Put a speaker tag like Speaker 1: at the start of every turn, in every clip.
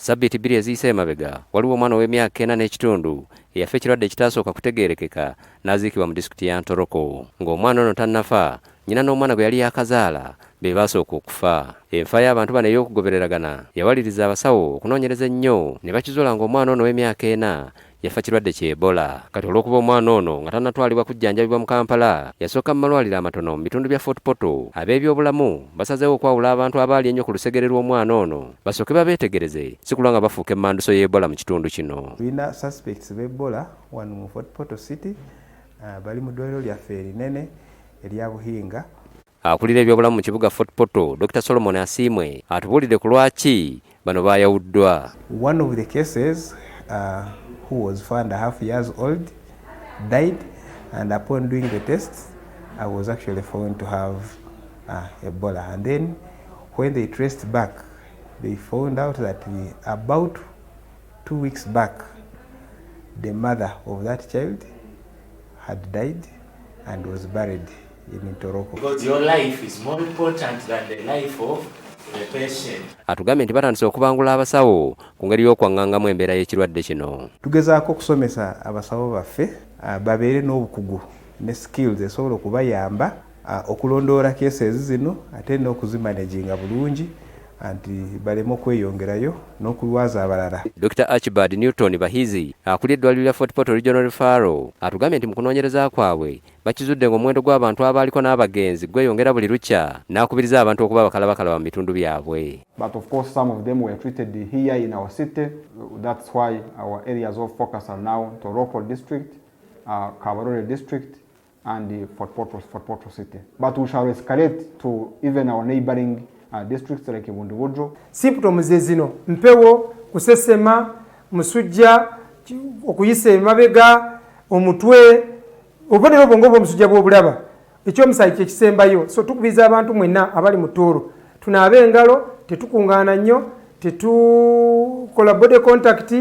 Speaker 1: Sabbiiti bbiri eziyise emabega waliwo omwana w'emyaka 4 n'ekitundu eyafa ekirwadde ekitaasooka kutegeerekeka naziikibwa mu disitulikiti ya Ntoroko. Ng'omwana ono tannafa, nnyina n'omwana gwe yali yakazaala be baasooka okufa. Enfa y'abantu bano ey'okugobereragana yawaliriza abasawo okunoonyereza ennyo ne bakizuula ng'omwana ono w'emyaka 4 yafa kirwadde kya Ebola. Kati olw'okuba omwana ono nga tannatwalibwa kujjanjabibwa mu Kampala, yasooka mu malwaliro amatono mu bitundu bya Fort Portal. Abebyobulamu basazeewo okwawula abantu abaali ennyo ku lusegere lw'omwana ono basooke babeetegereze si kulwa nga bafuuka emmanduso y'Ebola mu kitundu kino.
Speaker 2: Tulina suspects b'Ebola wano mu Fort Portal City, bali mu ddwaliro lyaffe erinene erya Buhinga.
Speaker 1: Akulira ebyobulamu mu kibuga Fort Portal, Dr. Solomon Asiimwe atubuulidde ku lwaki bano baayawuddwa.
Speaker 2: One of the cases who was 4.5 years old died, and upon doing the tests I was actually found to have Ebola, and then when they traced back they found out that about 2 weeks back the mother of that child had died and was buried in Ntoroko.
Speaker 3: Because your life is more important than the life of the patient.
Speaker 1: Atugambye nti batandise okubangula abasawo ku ngeri y'okwaŋŋangamu embeera y'ekirwadde kino.
Speaker 2: Tugezaako okusomesa abasawo baffe babeere n'obukugu ne skills esobola okubayamba okulondoola cases zino ate n'okuzimanaginga bulungi anti baleme okweyongerayo n'okulwaza abalala.
Speaker 1: Dr. Archibald Newton Bahizi akulira eddwaliro lya Fort Portal Regional Referral atugambye nti mu kunoonyereza kwabwe bakizudde ng'omuwendo gw'abantu abaaliko n'abagenzi gweyongera buli lukya, n'akubiriza abantu okuba bakalabakalaba mu bitundu byabwe.
Speaker 4: But of course some of them were treated here in our city. That's why our areas of focus are now Ntoroko district, Kabarole district and Fort Portal City. But we shall escalate to even our neighboring districts like Bundubujo.
Speaker 5: Symptoms zino mpewo, kusesema, musujja, okuyisa emabega, omutwe, obonero obwongo omusujja bw'obulaba. Ekyomusaayi kye kisembayo. So tukubiza abantu mwenna abali mu Tooro. Tunaabe engalo, tetukungaana nnyo, tetukola body contact,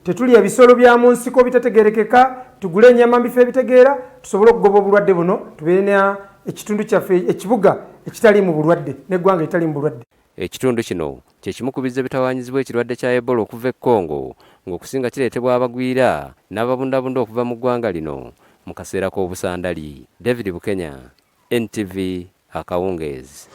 Speaker 5: tetulya bisolo bya mu nsiko bitategeerekeka, tugule ennyama mu bifo ebitegeera, tusobole okugoba obulwadde buno, tubeere ekitundu kyaffe ekibuga ekitali mu bulwadde n'eggwanga etali mu bulwadde.
Speaker 1: Ekitundu kino kye kimu ku bizze bitawaanyizibwa ekirwadde kya Ebola okuva e Congo, ng'okusinga kireetebwa abagwira n'ababundabunda okuva mu ggwanga lino mu kaseera k'obusandali. David Bukenya, NTV, Akawungeezi.